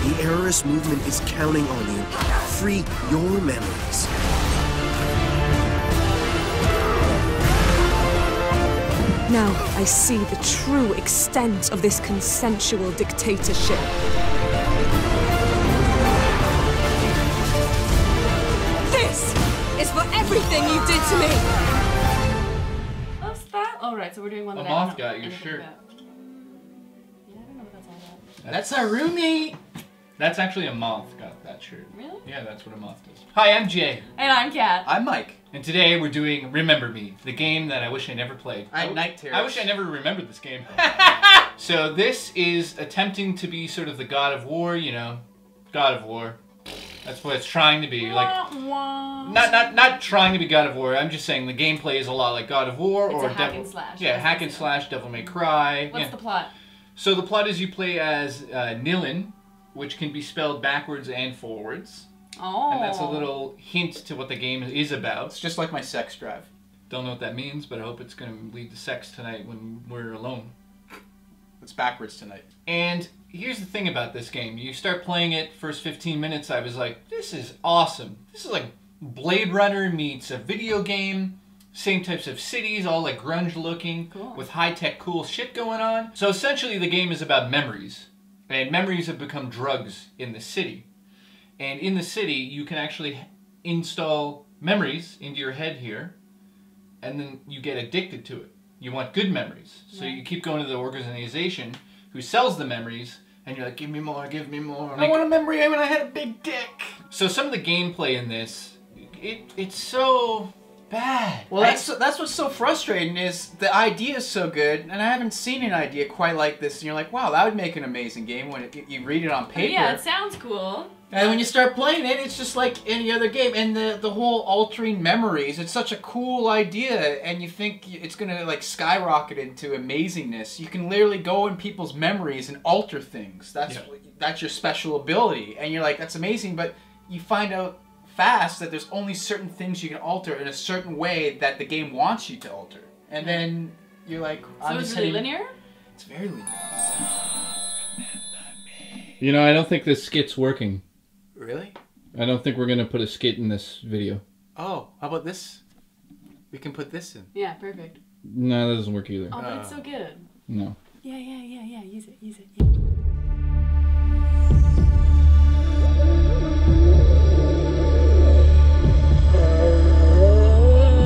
The errorist movement is counting on you. Free your memories. Now I see the true extent of this consensual dictatorship. This is for everything you did to me! What's that? Oh, right, so we're doing one A that moth I got don't your know shirt. about. Yeah, I don't know what that's all about. That's our roommate. That's actually a moth got that shirt. Really? Yeah, that's what a moth does. Hi, I'm Jay. And I'm Kat. I'm Mike. And today we're doing Remember Me, the game that I wish I never played. I had night terrors. I wish I never remembered this game. So this is attempting to be sort of the God of War, you know, God of War. That's what it's trying to be. Like, not trying to be God of War. I'm just saying the gameplay is a lot like God of War It's or a hack and slash. Yeah, hack and slash, Devil May Cry. What's the plot? So the plot is you play as Nilin, which can be spelled backwards and forwards. Oh. And that's a little hint to what the game is about. It's just like my sex drive. Don't know what that means, but I hope it's going to lead to sex tonight when we're alone. It's backwards tonight. And here's the thing about this game. You start playing it, first 15 minutes, I was like, this is awesome. This is like Blade Runner meets a video game. Same types of cities, all like grunge looking, cool. With high-tech cool shit going on. So essentially the game is about memories. And memories have become drugs in the city. And in the city, you can actually install memories into your head here, and then you get addicted to it. You want good memories. So you keep going to the organization who sells the memories, and you're like, give me more, give me more. I want a memory when I had a big dick. So some of the gameplay in this, it's so bad. Well, that's what's so frustrating is the idea is so good, and I haven't seen an idea quite like this, and you're like, wow, that would make an amazing game when you read it on paper. Yeah, it sounds cool. And when you start playing it, it's just like any other game. And the whole altering memories, it's such a cool idea, and you think it's gonna like skyrocket into amazingness. You can literally go in people's memories and alter things. That's your special ability, and you're like, that's amazing. But you find out fast that there's only certain things you can alter in a certain way that the game wants you to alter. And then you're like, so it's really linear? It's very linear. You know, I don't think this skit's working. Really? I don't think we're going to put a skit in this video. Oh, how about this? We can put this in. Yeah, perfect. No, that doesn't work either. Oh, but it's so good. No. Yeah. Use it. Yeah.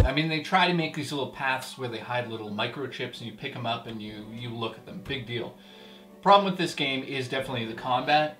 I mean, they try to make these little paths where they hide little microchips and you pick them up and you look at them. Big deal. Problem with this game is definitely the combat.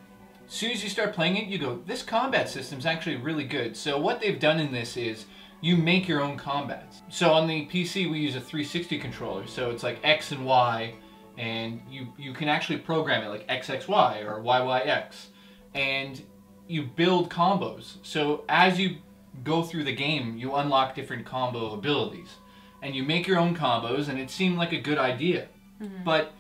As soon as you start playing it, you go, this combat system's actually really good. So what they've done in this is you make your own combats. So on the PC, we use a 360 controller. So it's like X and Y, and you can actually program it like XXY or YYX. And you build combos. So as you go through the game, you unlock different combo abilities. And you make your own combos, and it seemed like a good idea. But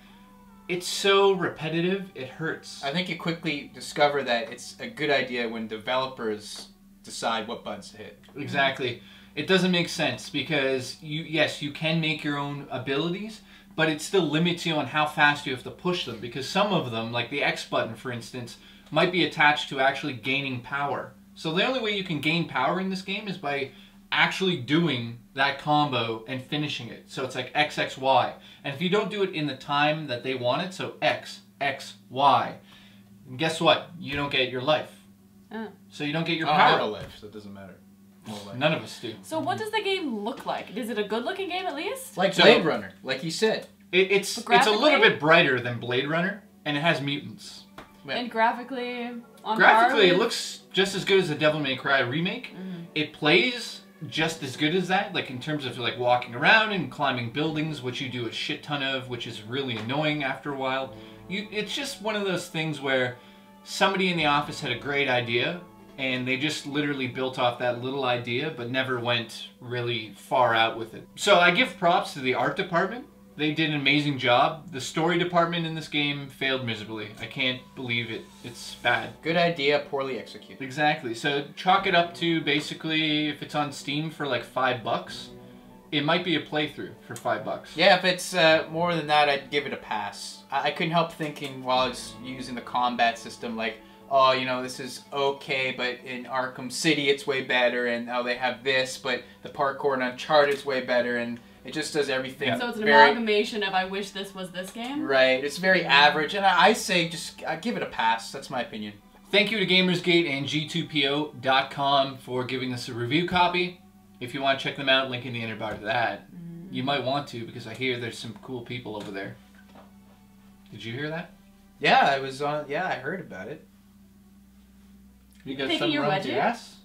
it's so repetitive, it hurts. I think you quickly discover that it's a good idea when developers decide what buttons to hit. Exactly. It doesn't make sense because yes, you can make your own abilities, but it still limits you on how fast you have to push them because some of them, like the X button for instance, might be attached to actually gaining power. So the only way you can gain power in this game is by actually doing that combo and finishing it. So it's like X, X, Y. And if you don't do it in the time that they want it, so X, X, Y, guess what? You don't get your life. So you don't get your power. I have a life, so it doesn't matter. None of us do. So what does the game look like? Is it a good-looking game at least? Like Blade Runner, like you said. It's a little bit brighter than Blade Runner, and it has mutants. And graphically, on Graphically, par it looks just as good as the Devil May Cry remake. It plays just as good as that, like in terms of like walking around and climbing buildings, which you do a shit ton of, which is really annoying after a while. It's just one of those things where somebody in the office had a great idea, and they just literally built off that little idea, but never went really far out with it. So I give props to the art department. They did an amazing job. The story department in this game failed miserably. I can't believe it. It's bad. Good idea, poorly executed. Exactly. So chalk it up to basically, if it's on Steam for like $5, it might be a playthrough for $5. Yeah, if it's more than that, I'd give it a pass. I couldn't help thinking while I was using the combat system, like, oh, you know, this is okay, but in Arkham City it's way better, and oh, they have this, but the parkour in Uncharted's way better, and it just does everything. So it's an very, amalgamation of I wish this was this game? Right, it's very average, and I say just give it a pass. That's my opinion. Thank you to Gamersgate and G2PO.com for giving us a review copy. If you want to check them out, link in the inner bar to that. You might want to, because I hear there's some cool people over there. Did you hear that? Yeah, I was on. Yeah, I heard about it. You got Taking something your wrong with wedgie? your ass?